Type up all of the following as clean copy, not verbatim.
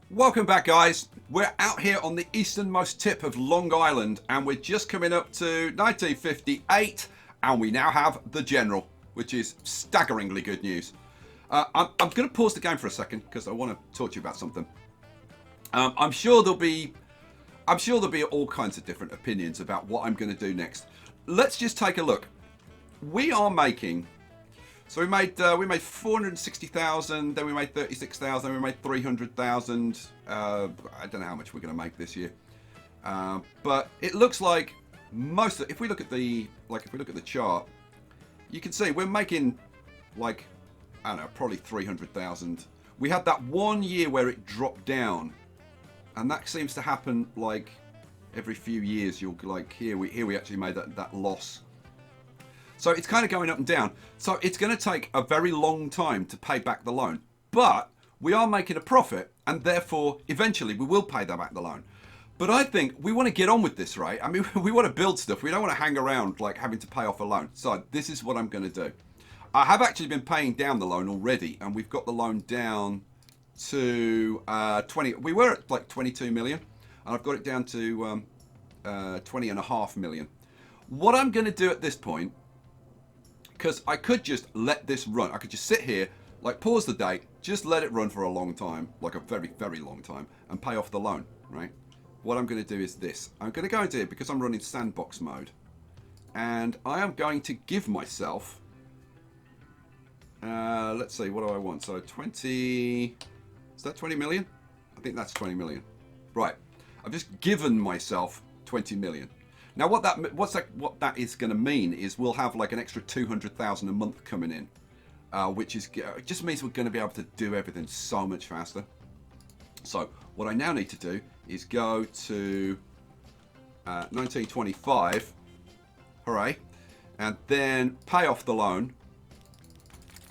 Welcome back, guys. We're out here on the easternmost tip of Long Island, and we're just coming up to 1958, and we now have the General, which is staggeringly good news. I'm going to pause the game for a second because I want to talk to you about something. I'm sure there'll be all kinds of different opinions about what I'm going to do next. Let's just take a look. We are making. So we made 460,000, then we made 36,000, then we made 300,000. I don't know how much we're going to make this year, but it looks like most of, if we look at the chart, you can see we're making like, I don't know, probably 300,000. We had that 1 year where it dropped down, and that seems to happen like every few years. You'll like here we actually made that loss. So it's kind of going up and down. So it's going to take a very long time to pay back the loan. But we are making a profit, and therefore, eventually, we will pay back the loan. But I think we want to get on with this, right? I mean, we want to build stuff. We don't want to hang around like having to pay off a loan. So this is what I'm going to do. I have actually been paying down the loan already, and we've got the loan down to 20. We were at like 22 million, and I've got it down to 20.5 million. What I'm going to do at this point, because I could just let this run. I could just sit here, like pause the date, just let it run for a long time, like a very, very long time, and pay off the loan, right? What I'm going to do is this. I'm going to go into here because I'm running sandbox mode. And I am going to give myself, let's see, what do I want? So 20, is that 20 million? I think that's 20 million. Right, I've just given myself 20 million. Now, what that is going to mean is we'll have like an extra 200,000 a month coming in, which just means we're going to be able to do everything so much faster. So what I now need to do is go to 1925, hooray, and then pay off the loan.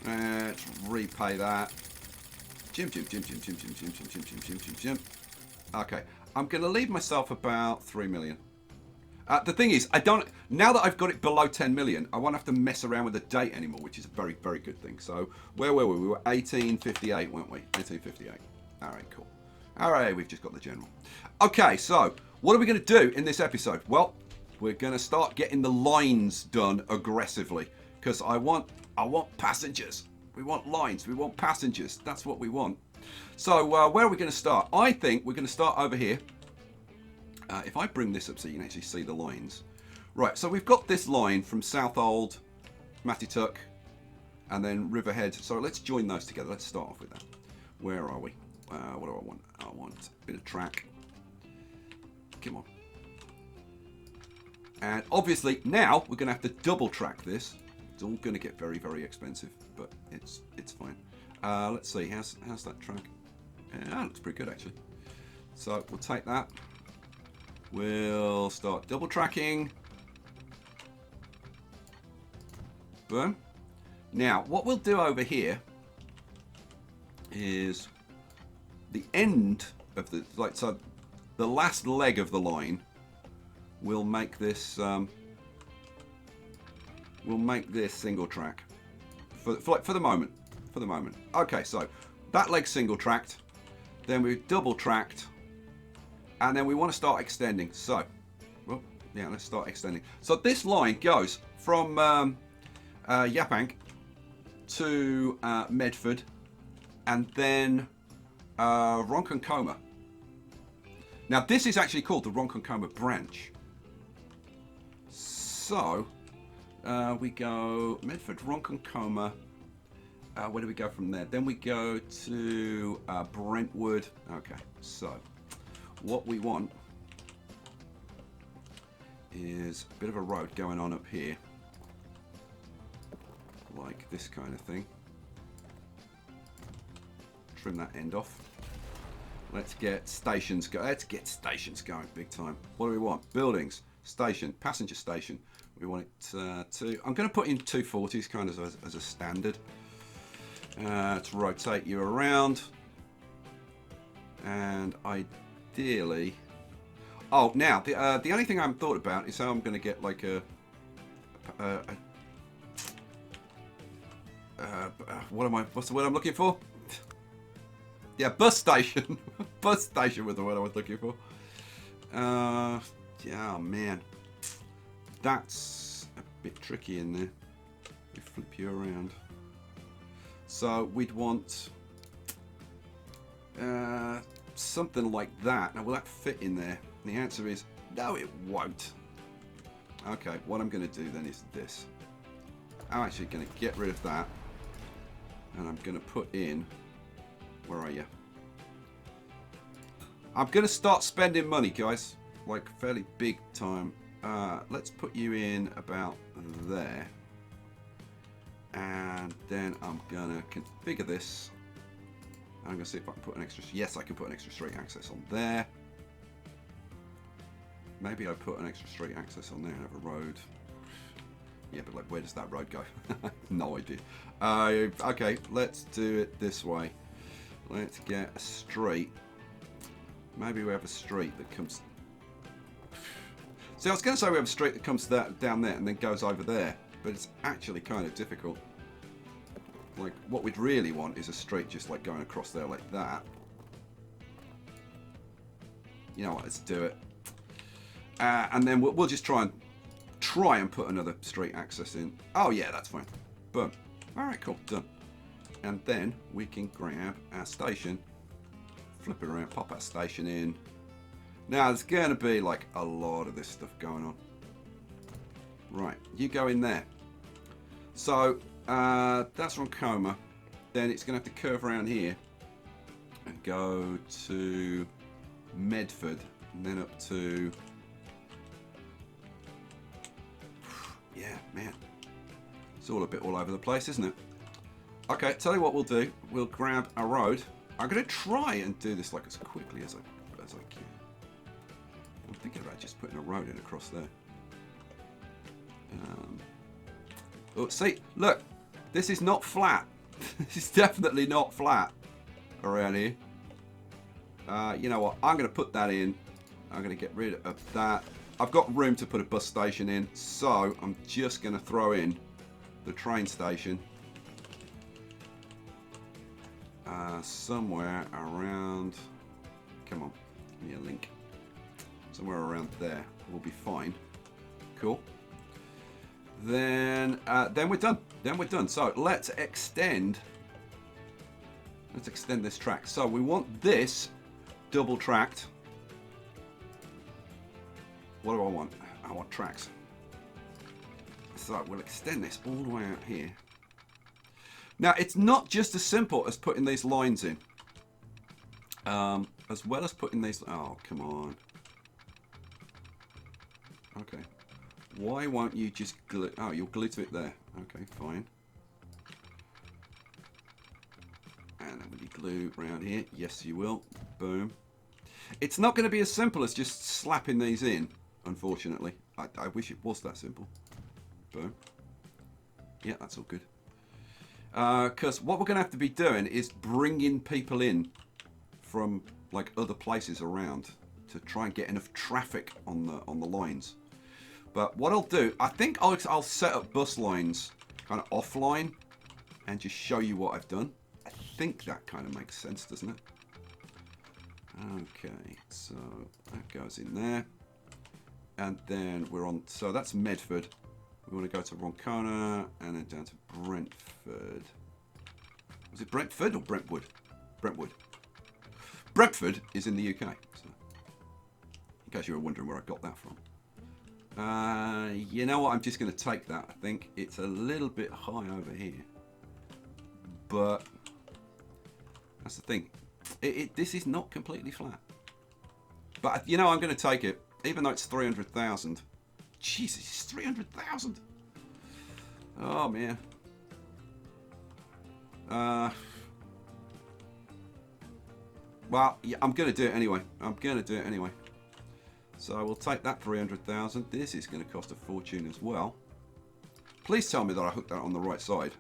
Let's repay that. Jim. Okay, I'm going to leave myself about 3 million. The thing is, now that I've got it below 10 million, I won't have to mess around with the date anymore, which is a very, very good thing. So, where were we? We were 1858, weren't we? 1858. All right, cool. All right, we've just got the General. Okay, so, what are we going to do in this episode? Well, we're going to start getting the lines done aggressively, because I want passengers. We want lines. We want passengers. That's what we want. So, where are we going to start? I think we're going to start over here. If I bring this up so you can actually see the lines. Right, so we've got this line from Southold, Matituck, and then Riverhead. So let's join those together. Let's start off with that. Where are we? What do I want? I want a bit of track. Come on. And obviously now we're going to have to double track this. It's all going to get very, very expensive, but it's fine. Let's see, how's that track? That looks pretty good actually. So we'll take that. We'll start double tracking. Boom. Now, what we'll do over here is the end of the, so the last leg of the line. We'll make this single track for the moment. For the moment. Okay, so that leg's single tracked. Then we've double tracked. And then we want to start extending. So, well, yeah, let's start extending. So this line goes from Yaphank to Medford, and then Ronkonkoma. Now this is actually called the Ronkonkoma branch. So we go Medford, Ronkonkoma. Where do we go from there? Then we go to Brentwood. Okay, so what we want is a bit of a road going on up here, like this kind of thing. Trim that end off. Let's get stations going. Let's get stations going big time. What do we want? Buildings, station, passenger station. We want it to. I'm going to put in 240s kind of as a standard. To rotate you around, and ideally, oh, now the only thing I haven't thought about is how I'm going to get like what's the word I'm looking for? Yeah, bus station. Bus station was the word I was looking for. Yeah, man. That's a bit tricky in there. We flip you around. So we'd want something like that. Now, will that fit in there? And the answer is no, it won't. Okay, what I'm going to do then is this. I'm actually going to get rid of that. And I'm going to put in... Where are you? I'm going to start spending money, guys. Like, fairly big time. Let's put you in about there. And then I'm going to configure this. I'm going to see if I can put an extra... Yes, I can put an extra straight access on there. Maybe I put an extra straight access on there and have a road. Yeah, but like, where does that road go? No idea. Okay, let's do it this way. Let's get a street. Maybe we have a street that comes... See, I was going to say we have a street that comes down there and then goes over there. But it's actually kind of difficult. Like, what we'd really want is a street just like going across there like that. You know what, let's do it. And then we'll just try and put another street access in. Oh yeah, that's fine. Boom. Alright, cool, done. And then we can grab our station, flip it around, pop our station in. Now there's going to be like a lot of this stuff going on. Right, you go in there. So that's Roncoma. Then it's going to have to curve around here and go to Medford and then up to... Yeah, man. It's all a bit all over the place, isn't it? Okay, tell you what we'll do. We'll grab a road. I'm going to try and do this like as quickly as I can. I'm thinking about just putting a road in across there. Oh, see, look. This is not flat. This is definitely not flat around here. You know what? I'm going to put that in. I'm going to get rid of that. I've got room to put a bus station in, so I'm just going to throw in the train station somewhere around... Come on, give me a link. Somewhere around there will be fine. Cool. Then we're done. Then we're done. So let's extend. Let's extend this track. So we want this double tracked. What do I want? I want tracks. So we'll extend this all the way out here. Now it's not just as simple as putting these lines in. As well as putting these... Oh, come on. Okay. Why won't you just glue... Oh, you'll glue to it there. Okay, fine. And then will you glue around here? Yes, you will. Boom. It's not going to be as simple as just slapping these in, unfortunately. I wish it was that simple. Boom. Yeah, that's all good. Because what we're going to have to be doing is bringing people in from like other places around to try and get enough traffic on the lines. But what I'll do, I think I'll set up bus lines kind of offline and just show you what I've done. I think that kind of makes sense, doesn't it? Okay, so that goes in there. And then we're on, so that's Medford. We want to go to Roncona and then down to Brentford. Was it Brentford or Brentwood? Brentwood. Brentford is in the UK. So, in case you were wondering where I got that from. You know what? I'm just going to take that. I think it's a little bit high over here. But that's the thing. This is not completely flat. But, you know, I'm going to take it. Even though it's 300,000. Jesus, it's 300,000. Oh, man. Well, yeah, I'm going to do it anyway. So we'll take that 300,000. This is going to cost a fortune as well. Please tell me that I hooked that on the right side.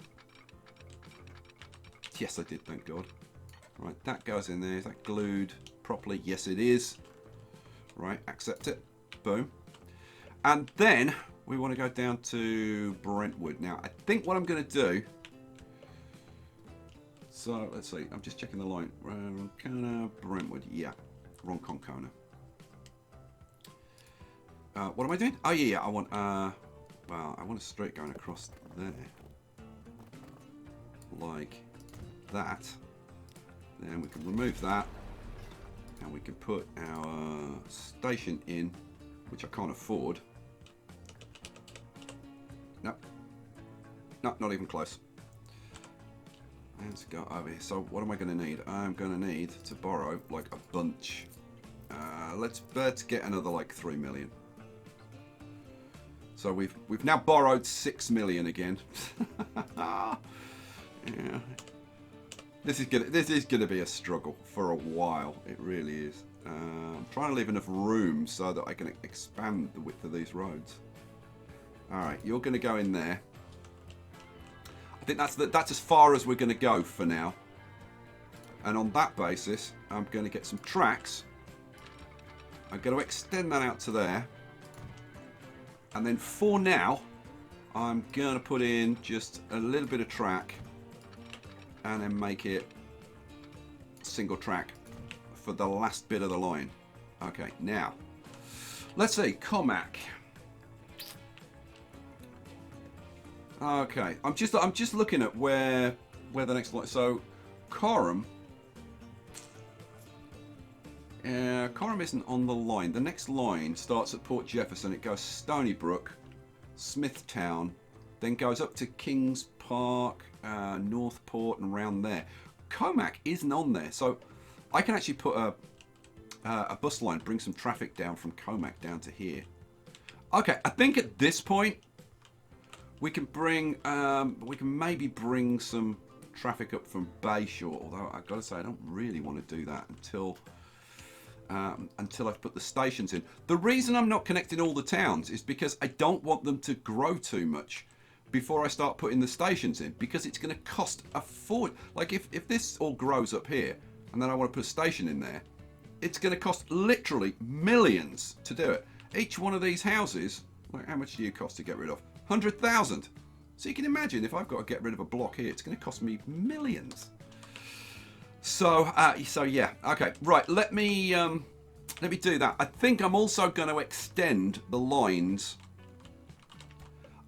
Yes, I did, thank God. Right, that goes in there. Is that glued properly? Yes, it is. Right, accept it. Boom. And then we want to go down to Brentwood. Now, I think what I'm going to do... So let's see. I'm just checking the line. Roncona, Brentwood. Yeah, Ronkonkona. What am I doing? Oh yeah, I want. Well, I want a straight going across there, like that. Then we can remove that, and we can put our station in, which I can't afford. Nope. Nope, not even close. Let's go over here. So what am I going to need? I'm going to need to borrow like a bunch. Let's get another like 3 million. So we've now borrowed 6 million again. Yeah. This is gonna be a struggle for a while. It really is. I'm trying to leave enough room so that I can expand the width of these roads. All right, you're gonna go in there. I think that's as far as we're gonna go for now. And on that basis, I'm gonna get some tracks. I'm gonna extend that out to there. And then for now, I'm gonna put in just a little bit of track and then make it single track for the last bit of the line. Okay, now let's see, Comac. Okay, I'm just looking at where the next line. So Coram. Coram isn't on the line. The next line starts at Port Jefferson. It goes Stony Brook, Smithtown, then goes up to Kings Park, Northport, and around there. Comac isn't on there, so I can actually put a bus line, bring some traffic down from Comac down to here. Okay, I think at this point we can maybe bring some traffic up from Bayshore. Although I've got to say I don't really want to do that until I've put the stations in. The reason I'm not connecting all the towns is because I don't want them to grow too much before I start putting the stations in, because it's going to cost a fortune. Like if this all grows up here and then I want to put a station in there, it's going to cost literally millions to do it. Each one of these houses, like, how much do you cost to get rid of? 100,000. So you can imagine if I've got to get rid of a block here, it's going to cost me millions. So yeah, okay, right. Let me do that. I think I'm also going to extend the lines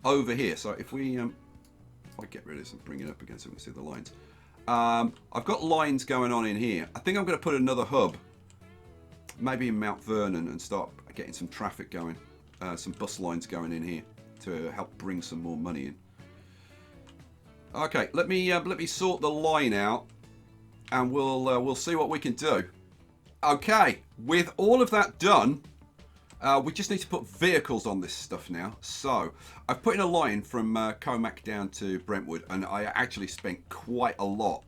over here. So if I get rid of this and bring it up again so we can see the lines. I've got lines going on in here. I think I'm going to put another hub, maybe in Mount Vernon, and start getting some traffic going, some bus lines going in here to help bring some more money in. Okay, let me sort the line out, and we'll see what we can do. Okay, with all of that done, we just need to put vehicles on this stuff now. So I've put in a line from Comac down to Brentwood, and I actually spent quite a lot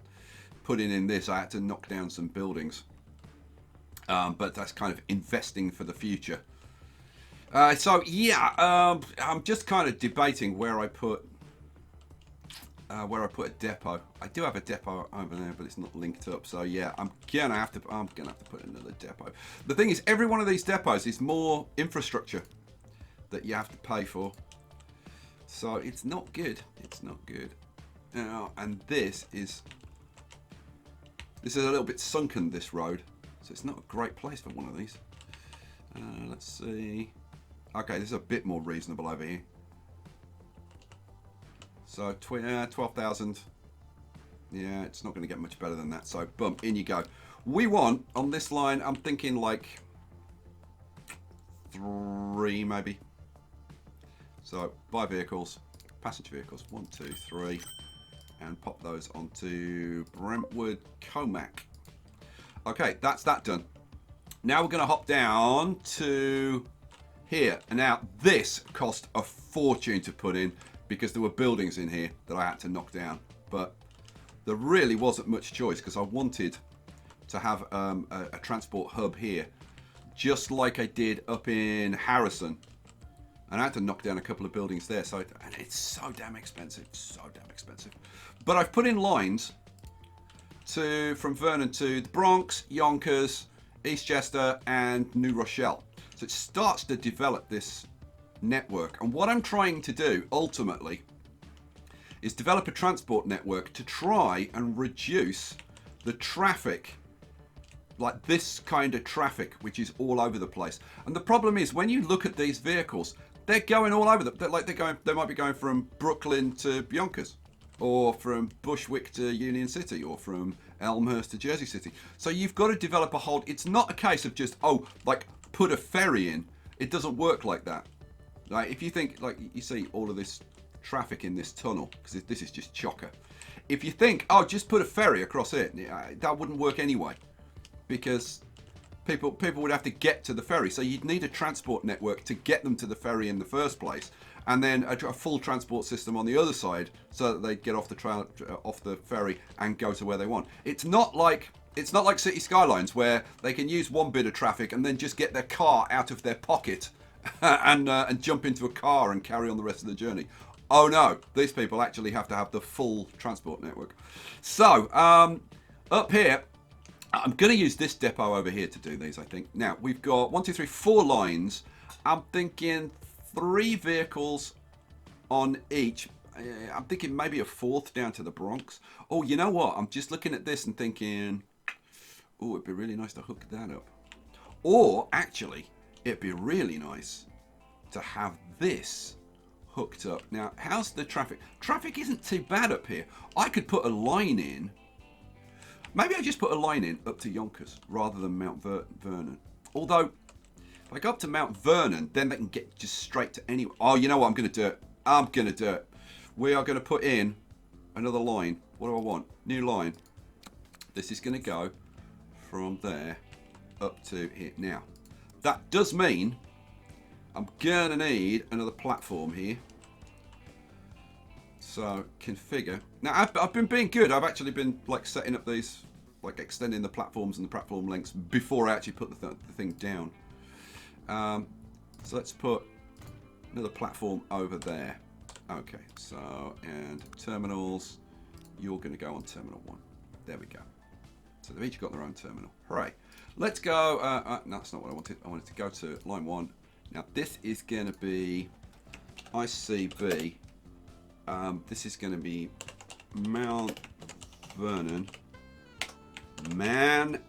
putting in this. I had to knock down some buildings, but that's kind of investing for the future. So yeah, I'm just kind of debating where I put a depot. I do have a depot over there, but it's not linked up. So yeah, I'm gonna have to put another depot. The thing is, every one of these depots is more infrastructure that you have to pay for. So it's not good. It's not good. And this is a little bit sunken, this road, so it's not a great place for one of these. Let's see. Okay, this is a bit more reasonable over here. So 12,000. Yeah, it's not going to get much better than that. So boom, in you go. We want on this line, I'm thinking like 3 maybe. So buy vehicles, passenger vehicles, 1, 2, 3, and pop those onto Brentwood Comac. Okay, that's that done. Now we're going to hop down to here. And now this cost a fortune to put in, because there were buildings in here that I had to knock down. But there really wasn't much choice, because I wanted to have a transport hub here, just like I did up in Harrison. And I had to knock down a couple of buildings there. So, and it's so damn expensive, so damn expensive. But I've put in lines from Vernon to the Bronx, Yonkers, Eastchester, and New Rochelle. So it starts to develop this network. And what I'm trying to do ultimately is develop a transport network to try and reduce the traffic, like this kind of traffic, which is all over the place. And the problem is, when you look at these vehicles, they're going all over. They might be going from Brooklyn to Yonkers, or from Bushwick to Union City, or from Elmhurst to Jersey City. So you've got to develop a whole. It's not a case of just put a ferry in. It doesn't work like that. Like, if you think, like, you see all of this traffic in this tunnel, because this is just chocker. If you think, oh, just put a ferry across it, that wouldn't work anyway, because people would have to get to the ferry. So you'd need a transport network to get them to the ferry in the first place, and then a full transport system on the other side, so that they get off the ferry and go to where they want. It's not like City Skylines, where they can use one bit of traffic and then just get their car out of their pocket and jump into a car and carry on the rest of the journey. Oh no, these people actually have to have the full transport network. So up here, I'm going to use this depot over here to do these, I think. Now, we've got 1, 2, 3, 4 lines. I'm thinking 3 vehicles on each. I'm thinking maybe a 4th down to the Bronx. Oh, you know what? I'm just looking at this and thinking, oh, it'd be really nice to hook that up. Or, actually, it'd be really nice to have this hooked up. Now, how's the traffic? Traffic isn't too bad up here. I could put a line in. Maybe I just put a line in up to Yonkers rather than Mount Vernon. Although, if I go up to Mount Vernon, then they can get just straight to anywhere. Oh, you know what? I'm going to do it. I'm going to do it. We are going to put in another line. What do I want? New line. This is going to go from there up to here. Now, that does mean I'm going to need another platform here. So, configure. Now, I've been being good. I've actually been like setting up these, like extending the platforms and the platform lengths before I actually put the thing down. So let's put another platform over there. Okay, so, and terminals, you're going to go on terminal 1. There we go. So they've each got their own terminal. Hooray. Let's go, no, that's not what I wanted. I wanted to go to line 1. Now, this is going to be ICB. This is going to be Mount Vernon, Manhattan.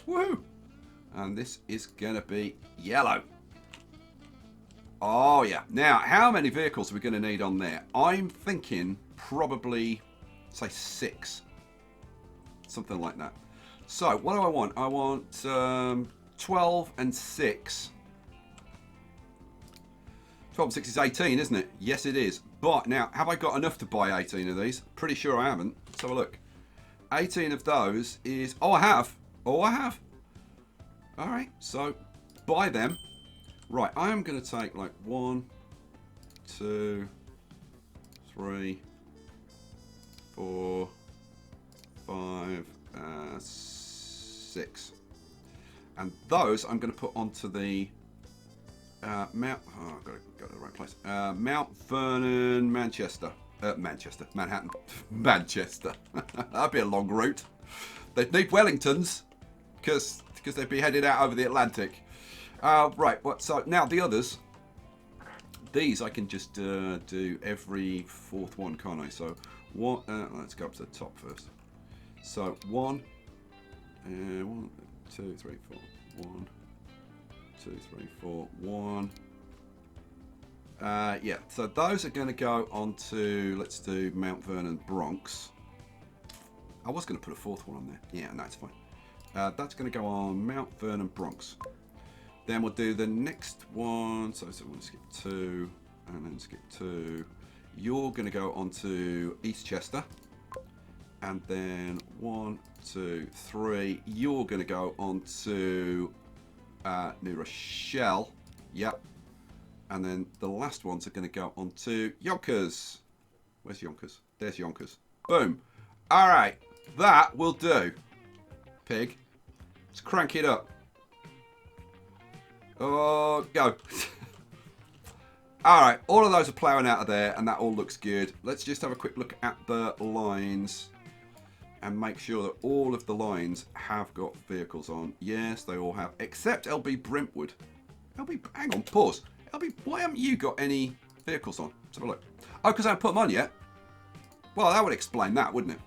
Woohoo! And this is going to be yellow. Oh, yeah. Now, how many vehicles are we going to need on there? I'm thinking probably, say, 6. Something like that. So, what do I want? I want 12 and 6. 12 and 6 is 18, isn't it? Yes, it is. But now, have I got enough to buy 18 of these? Pretty sure I haven't. Let's have a look. 18 of those is... Oh, I have. Oh, I have. All right. So, buy them. Right. I am going to take like 1, 2, 3, 4, 5, 6. And those I'm going to put onto the... Mount, oh, I've got to go to the right place. Mount Vernon, Manchester. Manhattan. Manchester. That'd be a long route. They'd need Wellingtons, because they'd be headed out over the Atlantic. Right, so now the others. These I can just do every 4th one, can't I? So, let's go up to the top first. So, 1, 2, 3, 4. 1, 2, 3, 4, 1. Yeah, so those are going to go onto, let's do Mount Vernon, Bronx. I was going to put a 4th one on there. Yeah, no, it's fine. That's going to go on Mount Vernon, Bronx. Then we'll do the next one. So we'll skip 2, and then skip 2. You're going to go onto Eastchester. And then 1, 2, 3. You're going to go onto... New Rochelle, yep, and then the last ones are going to go onto Yonkers. Where's Yonkers? There's Yonkers. Boom. All right, that will do. Pig, let's crank it up. Oh, go. All right, all of those are ploughing out of there, and that all looks good. Let's just have a quick look at the lines and make sure that all of the lines have got vehicles on. Yes, they all have, except LB Brentwood. LB, hang on, pause. LB, why haven't you got any vehicles on? Let's have a look. Oh, because I haven't put them on yet. Well, that would explain that, wouldn't it?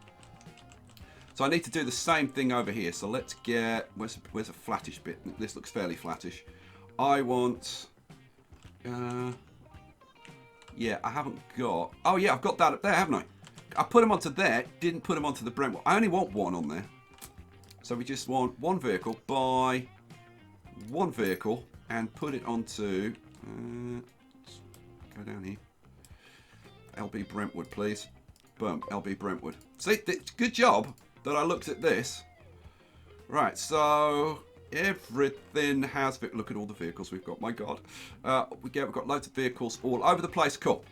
So I need to do the same thing over here. So let's get... Where's a flattish bit? This looks fairly flattish. I want... yeah, I haven't got... Oh, yeah, I've got that up there, haven't I? I put them onto there. Didn't put them onto the Brentwood. I only want one on there. So we just want one vehicle. Buy one vehicle and put it onto... let's go down here. LB Brentwood, please. Boom, LB Brentwood. See, good job that I looked at this. Right, so everything has... Look at all the vehicles we've got, my God. We've got loads of vehicles all over the place. Cool.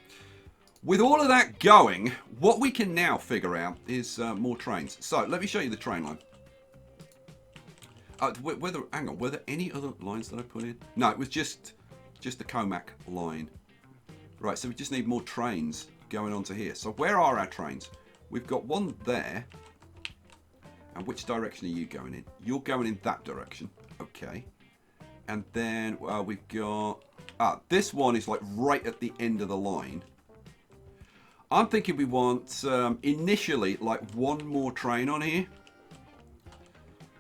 With all of that going, what we can now figure out is more trains. So let me show you the train line. Hang on, were there any other lines that I put in? No, it was just the Comac line. Right, so we just need more trains going onto here. So where are our trains? We've got one there. And which direction are you going in? You're going in that direction. Okay. And then we've got... this one is like right at the end of the line. I'm thinking we want initially like one more train on here.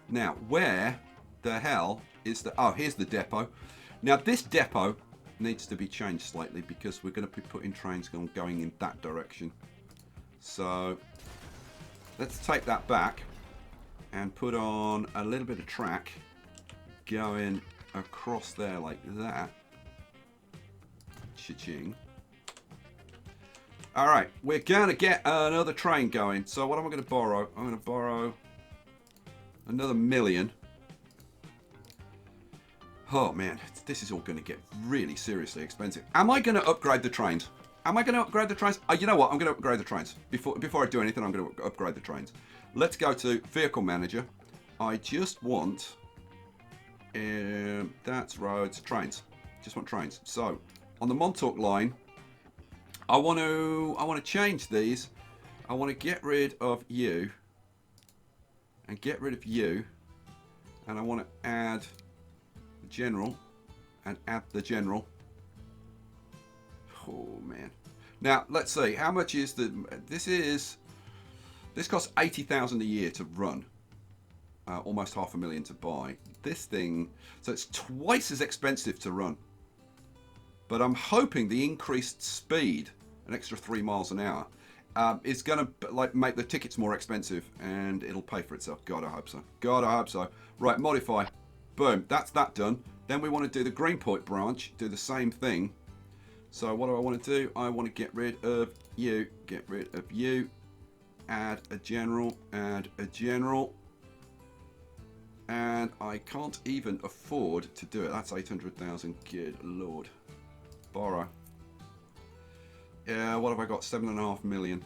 Now, where the hell is the... Oh, here's the depot. Now, this depot needs to be changed slightly because we're going to be putting trains going in that direction. So, let's take that back and put on a little bit of track going across there like that. Cha-ching. All right, we're going to get another train going. So what am I going to borrow? I'm going to borrow another 1 million. Oh, man, this is all going to get really seriously expensive. Am I going to upgrade the trains? Am I going to upgrade the trains? Oh, you know what? I'm going to upgrade the trains. Before I do anything, I'm going to upgrade the trains. Let's go to Vehicle Manager. I just want... that's roads, trains. Just want trains. So, on the Montauk line, I want to change these. I want to get rid of you. And get rid of you. And I want to add the general. And add the general. Oh, man. Now, let's see. How much is the... This costs 80,000 a year to run. Almost 500,000 to buy. This thing... So it's twice as expensive to run. But I'm hoping the increased speed, an extra 3 miles an hour, is going to like make the tickets more expensive. And it'll pay for itself. God, I hope so. God, I hope so. Right, modify. Boom. That's that done. Then we want to do the Greenpoint branch. Do the same thing. So what do I want to do? I want to get rid of you. Get rid of you. Add a general. Add a general. And I can't even afford to do it. That's 800,000. Good Lord. Borrow. Yeah, what have I got? 7.5 million.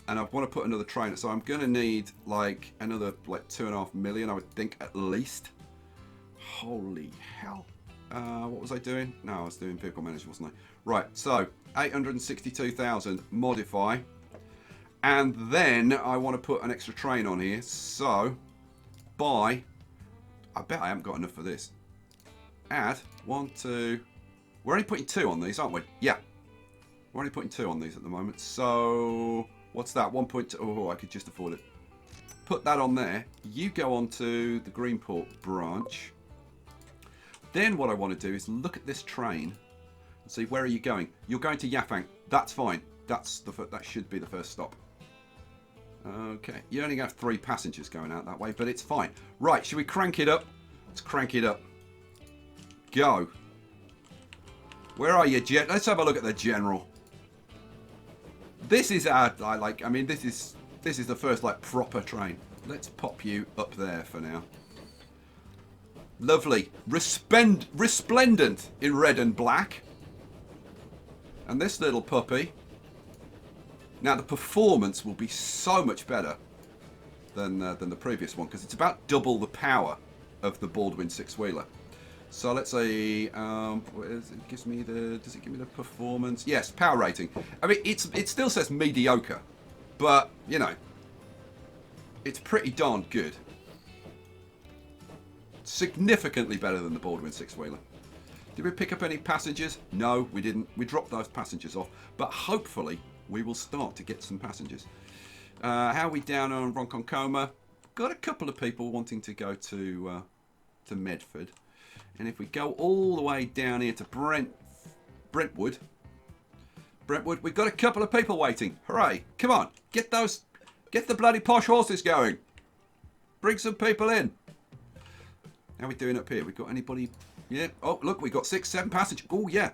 And I want to put another train. So I'm going to need like another like 2.5 million, I would think, at least. Holy hell. What was I doing? No, I was doing vehicle management, wasn't I? Right, so 862,000, modify. And then I want to put an extra train on here. So, buy. I bet I haven't got enough for this. Add 1, 2. We're only putting 2 on these, aren't we? Yeah. We're only putting 2 on these at the moment. So, what's that? 1.2. Oh, I could just afford it. Put that on there. You go on to the Greenport branch. Then what I want to do is look at this train and see, where are you going? You're going to Yafang. That's fine. That should be the first stop. Okay. You only have 3 passengers going out that way, but it's fine. Right, should we crank it up? Let's crank it up. Go. Where are you, Jet? Let's have a look at the general. This is our, I mean, this is the first, like, proper train. Let's pop you up there for now. Lovely. Resplendent in red and black. And this little puppy. Now, the performance will be so much better than the previous one, because it's about double the power of the Baldwin 6-wheeler. So let's say, does it give me the performance? Yes, power rating. I mean, it still says mediocre, but, you know, it's pretty darn good. Significantly better than the Baldwin 6-wheeler. Did we pick up any passengers? No, we didn't. We dropped those passengers off. But hopefully, we will start to get some passengers. How are we down on Ronkonkoma? Got a couple of people wanting to go to Medford. And if we go all the way down here to Brentwood, we've got a couple of people waiting. Hooray. Come on, get the bloody posh horses going. Bring some people in. How are we doing up here? We got anybody? Yeah. Oh, look, we got 6, 7 passengers. Oh, yeah.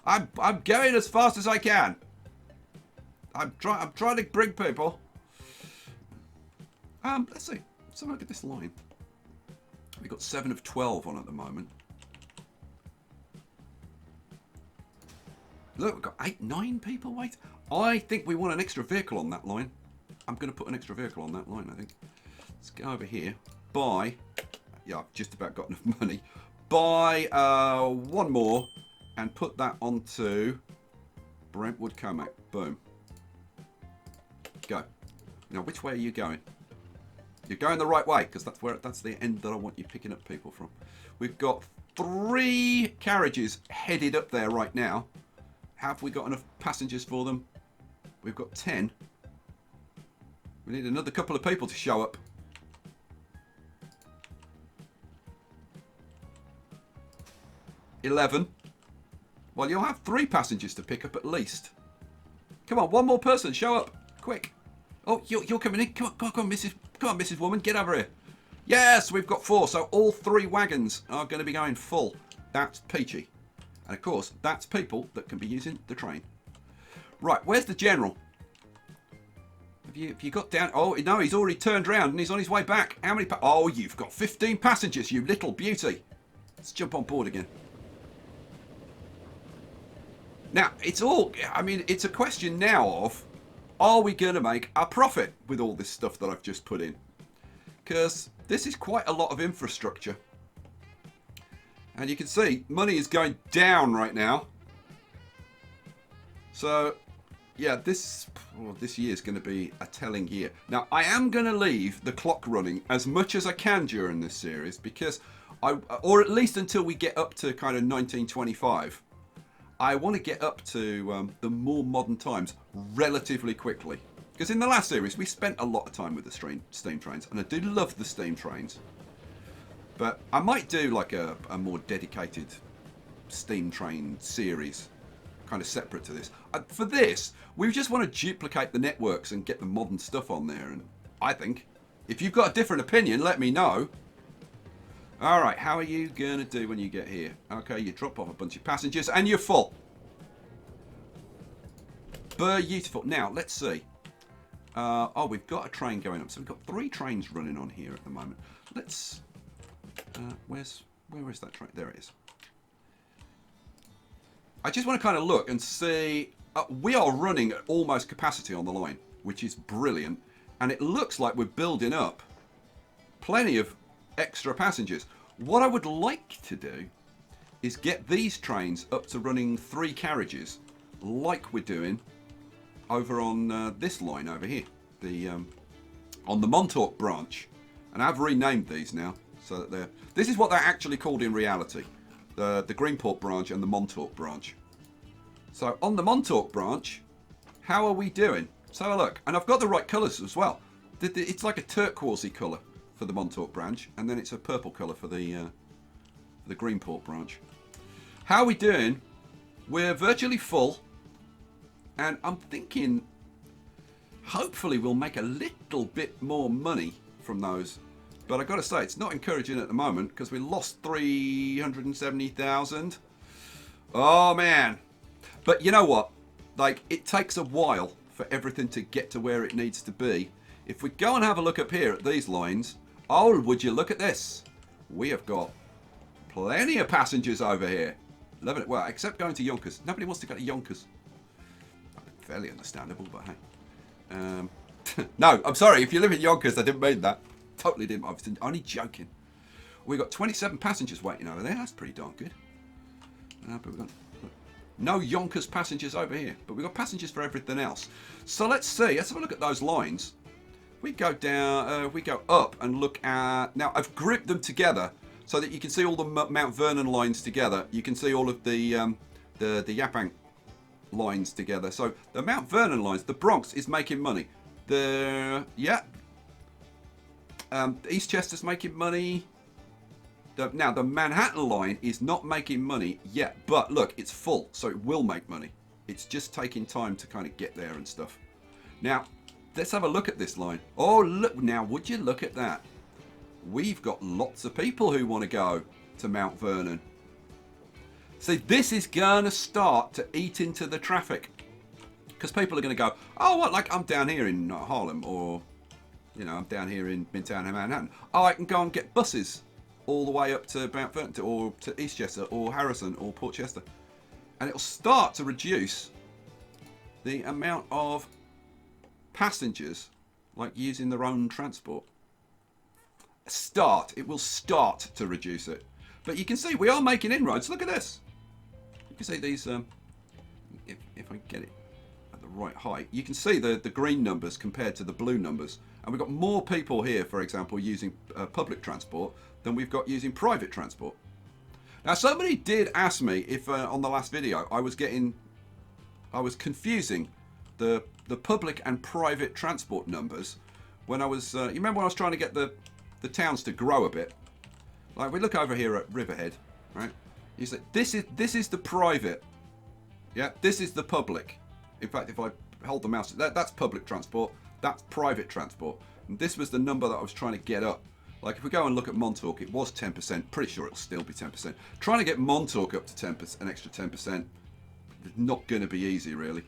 I'm going as fast as I can. I'm trying to bring people. Let's see. Let's have a look at this line. We've got 7 of 12 on at the moment. Look, we've got 8, 9 people waiting. I think we want an extra vehicle on that line. I'm going to put an extra vehicle on that line, I think. Let's go over here. Buy. Yeah, I've just about got enough money. Buy one more and put that onto Brentwood Comac. Boom. Go. Now, which way are you going? You're going the right way, because that's the end that I want you picking up people from. We've got 3 carriages headed up there right now. Have we got enough passengers for them? We've got 10. We need another couple of people to show up. 11. Well, you'll have 3 passengers to pick up at least. Come on, one more person, show up, quick. Oh, you're coming in. Come on, Mrs. Woman, get over here. Yes, we've got 4, so all 3 wagons are going to be going full. That's peachy. And of course, that's people that can be using the train. Right, where's the general? Have you got down? Oh, no, he's already turned around and he's on his way back. How many? Oh, you've got 15 passengers, you little beauty. Let's jump on board again. Now, it's a question now of, are we going to make a profit with all this stuff that I've just put in? Because this is quite a lot of infrastructure. And you can see money is going down right now. So, yeah, this year is going to be a telling year. Now, I am going to leave the clock running as much as I can during this series because or at least until we get up to kind of 1925. I want to get up to the more modern times relatively quickly. Because in the last series, we spent a lot of time with the steam trains. And I do love the steam trains. But I might do like a more dedicated steam train series, kind of separate to this. For this, we just want to duplicate the networks and get the modern stuff on there. And I think, if you've got a different opinion, let me know. All right, how are you going to do when you get here? Okay, you drop off a bunch of passengers and you're full. Beautiful. Now, let's see. Oh, we've got a train going up. So we've got 3 trains running on here at the moment. Let's... where is that train? There it is. I just want to kind of look and see. We are running at almost capacity on the line, which is brilliant. And it looks like we're building up plenty of extra passengers. What I would like to do is get these trains up to running 3 carriages like we're doing over on this line over here, on the Montauk branch. And I've renamed these now. So that this is what they're actually called in reality. The Greenport branch and the Montauk branch. So on the Montauk branch, how are we doing? So have a look. And I've got the right colours as well. It's like a turquoisey colour for the Montauk branch. And then it's a purple colour for the Greenport branch. How are we doing? We're virtually full. And I'm thinking, hopefully we'll make a little bit more money from those. But I've got to say, it's not encouraging at the moment because we lost 370,000. Oh, man. But you know what? Like, it takes a while for everything to get to where it needs to be. If we go and have a look up here at these lines, oh, would you look at this? We have got plenty of passengers over here. Loving it. Well, except going to Yonkers. Nobody wants to go to Yonkers. Fairly understandable, but hey. No, I'm sorry. If you live in Yonkers, I didn't mean that. Totally didn't. I was only joking. We've got 27 passengers waiting over there. That's pretty darn good. But we've got no Yonkers passengers over here. But we've got passengers for everything else. So let's see. Let's have a look at those lines. We go down. We go up and look at. Now I've grouped them together so that you can see all the Mount Vernon lines together. You can see all of the Yaphank lines together. So the Mount Vernon lines, the Bronx is making money. Eastchester's making money. Now the Manhattan line is not making money yet, but look, it's full, so it will make money. It's just taking time to kind of get there and stuff. Now, let's have a look at this line. Oh, look, now would you look at that? We've got lots of people who want to go to Mount Vernon. See, this is going to start to eat into the traffic. Because people are going to go, oh, what, like I'm down here in Harlem, or, you know, I'm down here in Midtown Manhattan. Oh, I can go and get buses all the way up to Mount Vernon, or to Eastchester, or Harrison, or Portchester. And it'll start to reduce the amount of passengers, like using their own transport. It will start to reduce it. But you can see we are making inroads. Look at this. You can see these, if I get it at the right height, you can see the green numbers compared to the blue numbers. And we've got more people here, for example, using public transport than we've got using private transport. Now, somebody did ask me if on the last video I was confusing the public and private transport numbers when I was, you remember when I was trying to get the towns to grow a bit? Like, we look over here at Riverhead, right? You say, this is the private. Yeah, this is the public. In fact, if I hold the mouse, that's public transport, that's private transport. And this was the number that I was trying to get up. Like, if we go and look at Montauk, it was 10%. Pretty sure it'll still be 10%. Trying to get Montauk up to 10%, an extra 10%, is not going to be easy, really.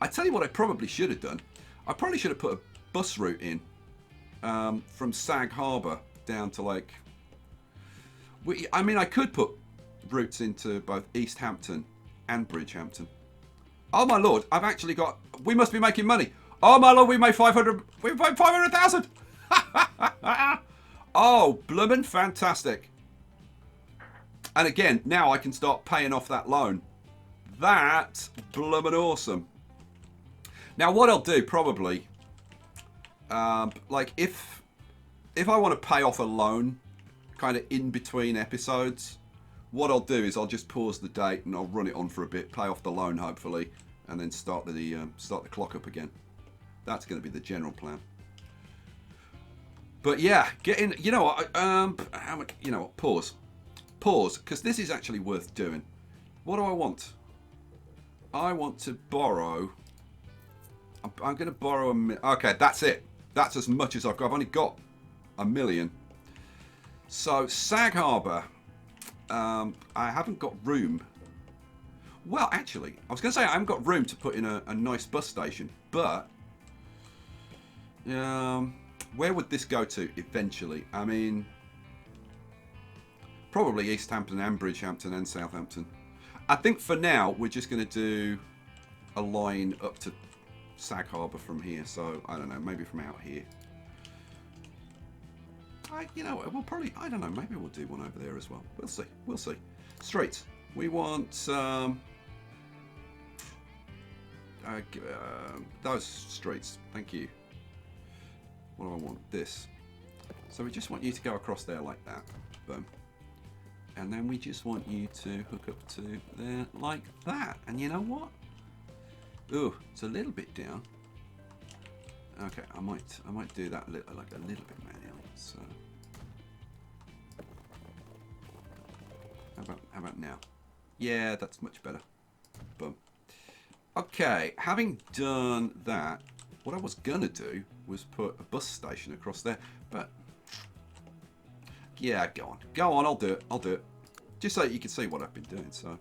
I tell you what I probably should have done. I probably should have put a bus route in from Sag Harbor down to, like... I mean, I could put routes into both East Hampton and Bridgehampton. Oh, my Lord, I've actually got... We must be making money. Oh, my Lord, we made 500... We made 500,000! Oh, bloomin' fantastic. And again, now I can start paying off that loan. That's bloomin' awesome. Now, what I'll do, probably, like, if I want to pay off a loan, kind of in between episodes, what I'll do is I'll just pause the date and I'll run it on for a bit, pay off the loan, hopefully, and then start the clock up again. That's going to be the general plan. But yeah, getting, you know what, how much, you know what, pause, because this is actually worth doing. What do I want? I want to borrow, I'm going to borrow okay, that's it. That's as much as I've got. I've only got $1 million. So, Sag Harbor, I haven't got room. Well, actually, I was going to say I haven't got room to put in a nice bus station, but where would this go to eventually? I mean, probably East Hampton and Bridgehampton and Southampton. I think for now we're just going to do a line up to Sag Harbor from here. So I don't know, maybe from out here. You know, we'll probably, I don't know, maybe we'll do one over there as well. We'll see. We'll see. Streets. We want those streets. Thank you. What do I want? This. So we just want you to go across there like that. Boom. And then we just want you to hook up to there like that. And you know what? Ooh, it's a little bit down. Okay, I might do that like a little bit manually. So how about now? Yeah, that's much better. Boom. Okay, having done that, what I was gonna do was put a bus station across there, but yeah, go on, I'll do it, just so you can see what I've been doing. So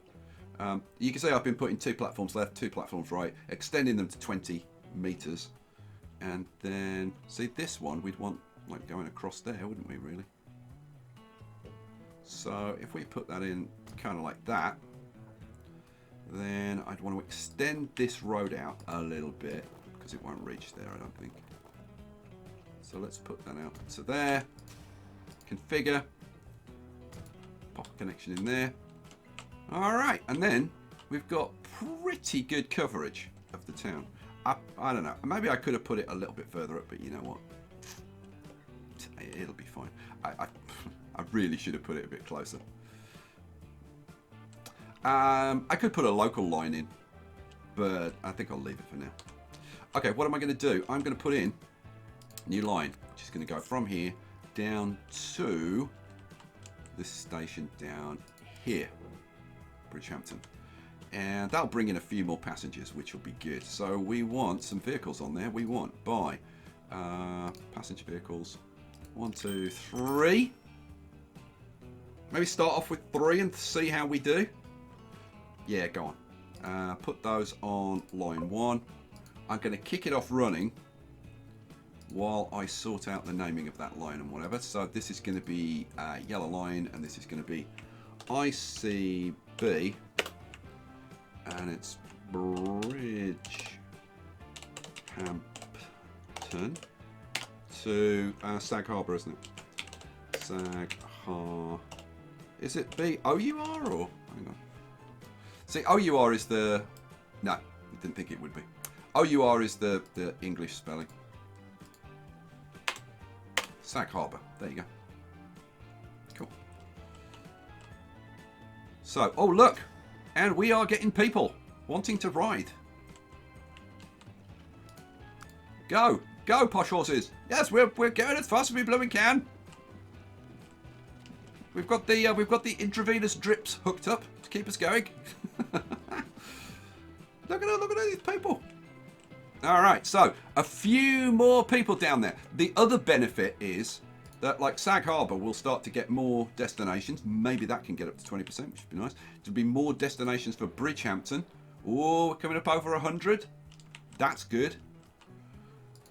you can see I've been putting 2 platforms left, 2 platforms right, extending them to 20 meters, and then see this one we'd want like going across there, wouldn't we, really? So if we put that in kind of like that, then I'd want to extend this road out a little bit because it won't reach there, I don't think. So let's put that out to there. Configure. Pop a connection in there. All right, and then we've got pretty good coverage of the town. I don't know. Maybe I could have put it a little bit further up, but you know what? It'll be fine. I I really should have put it a bit closer. I could put a local line in, but I think I'll leave it for now. Okay, what am I going to do? I'm going to put in new line, which is going to go from here down to this station down here, Bridgehampton. And that'll bring in a few more passengers, which will be good. So we want some vehicles on there. We want buy passenger vehicles. 1, 2, 3. Maybe start off with 3 and see how we do. Yeah, go on. Put those on line 1. I'm going to kick it off running while I sort out the naming of that line and whatever. So this is going to be yellow line, and this is going to be ICB, and it's Bridgehampton to Sag Harbor, isn't it? Sag Harbor. Is it B-O-U-R or? Hang on. See, O-U-R is the... No, I didn't think it would be. O-U-R is the English spelling. Sag Harbor. There you go. Cool. So, oh look! And we are getting people wanting to ride. Go! Go, posh horses! Yes, we're going as fast as we blooming can. We've got the intravenous drips hooked up to keep us going. Look at these people. All right, so a few more people down there. The other benefit is that, like, Sag Harbor will start to get more destinations. Maybe that can get up to 20%, which would be nice. There'll be more destinations for Bridgehampton. Oh, we're coming up over 100. That's good.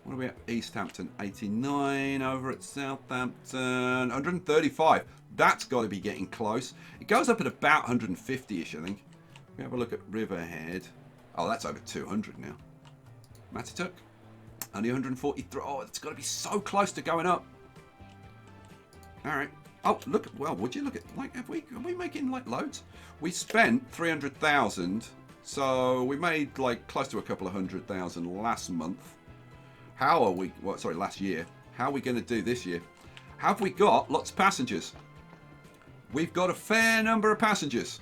What are we at? East Hampton, 89. Over at Southampton, 135. That's got to be getting close. It goes up at about 150-ish, I think. We have a look at Riverhead. Oh, that's over 200 now. Matituk, only 143. Oh, it's got to be so close to going up. All right. Oh, look. Well, would you look at, like, are we making like loads? We spent 300,000, so we made like close to a couple of 100,000 last month. How are we? Well, sorry, last year. How are we going to do this year? Have we got lots of passengers? We've got a fair number of passengers.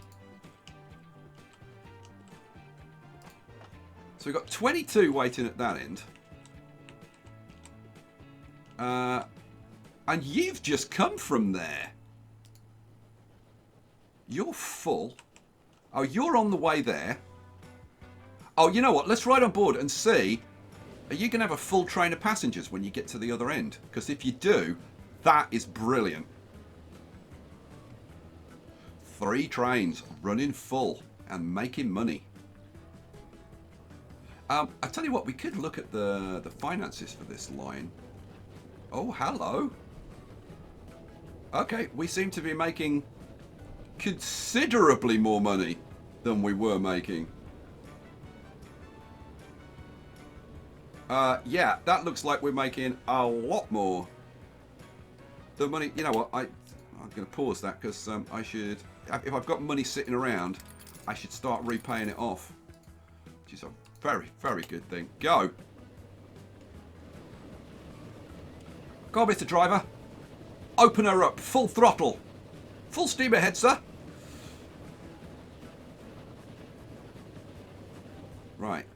So we've got 22 waiting at that end. And you've just come from there. You're full. Oh, you're on the way there. Oh, you know what? Let's ride on board and see. Are you going to have a full train of passengers when you get to the other end? Because if you do, that is brilliant. 3 trains running full and making money. I tell you what, we could look at the finances for this line. Oh, hello. Okay, we seem to be making considerably more money than we were making. Yeah, that looks like we're making a lot more. The money, you know what, I'm going to pause that because I should, if I've got money sitting around, I should start repaying it off. Which is a very, very good thing. Go. Go on, Mr. Driver. Open her up. Full throttle. Full steam ahead, sir. Right.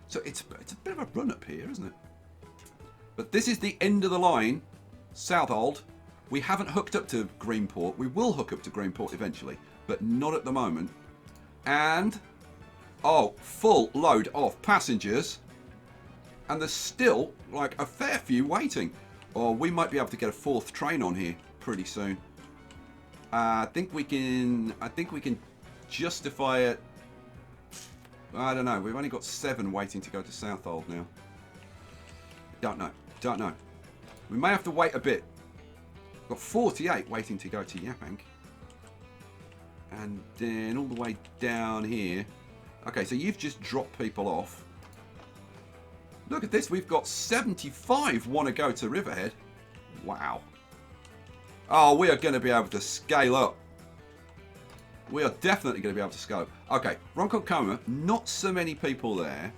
So it's a bit of a run up here, isn't it? But this is the end of the line. Southold. We haven't hooked up to Greenport. We will hook up to Greenport eventually, but not at the moment. And... oh, full load of passengers. And there's still, like, a fair few waiting. Or we might be able to get a 4th train on here pretty soon. I think we can justify it. I don't know. We've only got 7 waiting to go to Southold now. Don't know. We may have to wait a bit. We've got 48 waiting to go to Yaphank. And then all the way down here. Okay, so you've just dropped people off. Look at this, we've got 75 want to go to Riverhead. Wow. Oh, we are going to be able to scale up. We are definitely going to be able to scale up. Okay, Ronkonkoma, not so many people there.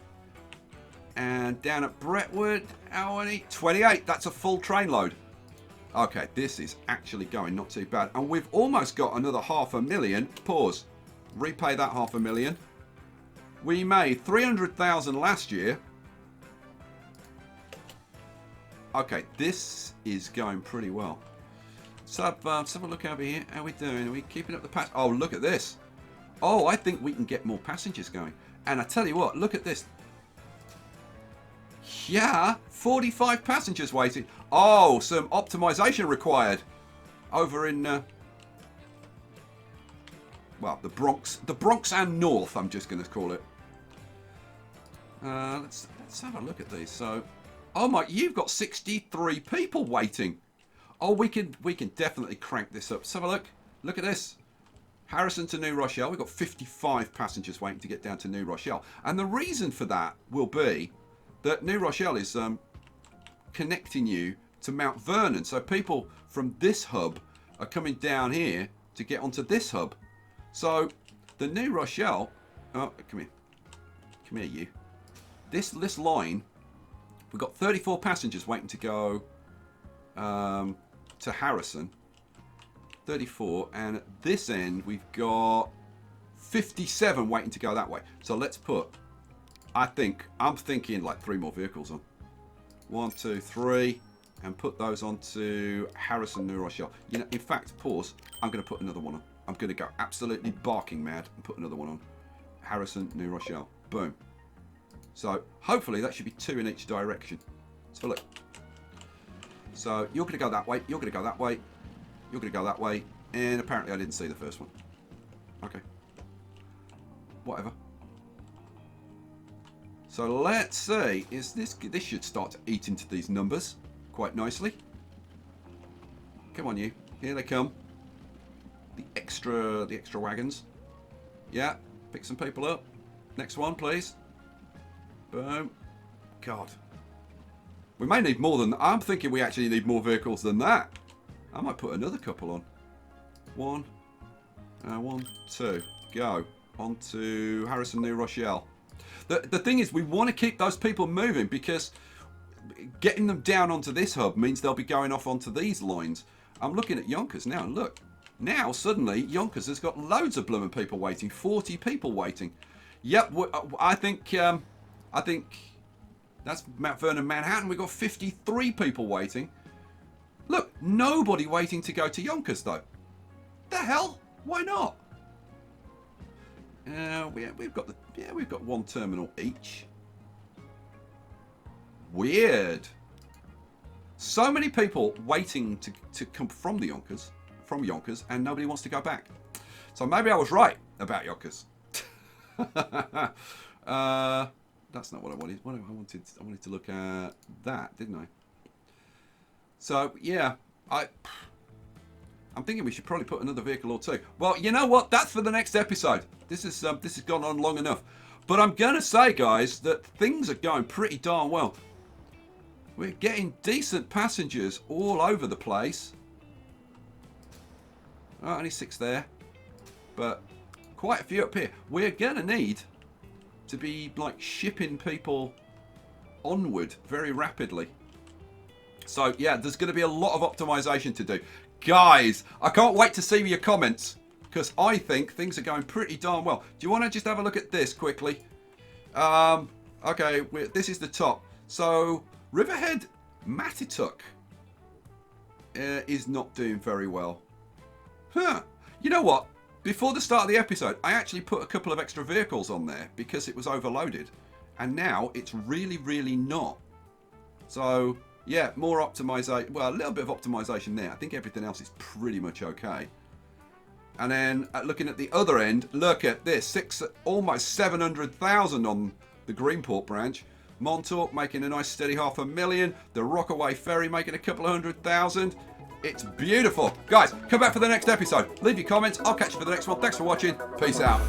And down at Brentwood, how many? 28, that's a full train load. Okay, this is actually going not too bad. And we've almost got another 500,000. Pause. Repay that 500,000. We made 300,000 last year. Okay, this is going pretty well. So let's have a look over here. How are we doing? Are we keeping up the pass? Oh, look at this. Oh, I think we can get more passengers going. And I tell you what, look at this. Yeah, 45 passengers waiting. Oh, some optimization required over in, well, the Bronx and North, I'm just going to call it. Let's have a look at these. So, oh my, you've got 63 people waiting. Oh, we can definitely crank this up. Let's have a look. Look at this. Harrison to New Rochelle. We've got 55 passengers waiting to get down to New Rochelle. And the reason for that will be that New Rochelle is connecting you to Mount Vernon. So people from this hub are coming down here to get onto this hub. So the New Rochelle... Oh, come here. Come here, you. This line, we've got 34 passengers waiting to go to Harrison. 34, and at this end we've got 57 waiting to go that way. So let's put, I'm thinking like 3 more vehicles on. 1, 2, 3, and put those onto Harrison, New Rochelle. You know, in fact, pause. I'm going to put another one on. I'm going to go absolutely barking mad and put another one on. Harrison, New Rochelle. Boom. So hopefully that should be 2 in each direction. Let's have a look. So you're going to go that way. You're going to go that way. You're going to go that way, and apparently I didn't see the first one. Okay. Whatever. So let's see. Is this should start to eat into these numbers quite nicely. Come on, you. Here they come. The extra wagons. Yeah. Pick some people up. Next one, please. Boom. God. We may need more than that. I'm thinking we actually need more vehicles than that. I might put another couple on. 1, 2, go. On to Harrison, New Rochelle. The thing is, we want to keep those people moving because getting them down onto this hub means they'll be going off onto these lines. I'm looking at Yonkers now, and look. Now, suddenly, Yonkers has got loads of blooming people waiting. 40 people waiting. Yep, I think that's Mount Vernon, Manhattan. We've got 53 people waiting. Look, nobody waiting to go to Yonkers, though. The hell? Why not? We've got 1 terminal each. Weird. So many people waiting to come from Yonkers, and nobody wants to go back. So maybe I was right about Yonkers. That's not what I wanted. I wanted to look at that, didn't I? So yeah, I'm thinking we should probably put another vehicle or 2. Well, you know what? That's for the next episode. This has gone on long enough. But I'm gonna say, guys, that things are going pretty darn well. We're getting decent passengers all over the place. Oh, only 6 there, but quite a few up here. We're gonna need to be like shipping people onward very rapidly. So yeah, there's going to be a lot of optimization to do. Guys, I can't wait to see your comments because I think things are going pretty darn well. Do you want to just have a look at this quickly? Okay, this is the top. So Riverhead Matituck is not doing very well. Huh. You know what? Before the start of the episode, I actually put a couple of extra vehicles on there because it was overloaded. And now it's really, really not. So yeah, more optimization. Well, a little bit of optimization there. I think everything else is pretty much okay. And then looking at the other end, look at this. Almost 700,000 on the Greenport branch. Montauk making a nice steady 500,000. The Rockaway Ferry making a couple of 100,000. It's beautiful. Guys, come back for the next episode. Leave your comments. I'll catch you for the next one. Thanks for watching. Peace out.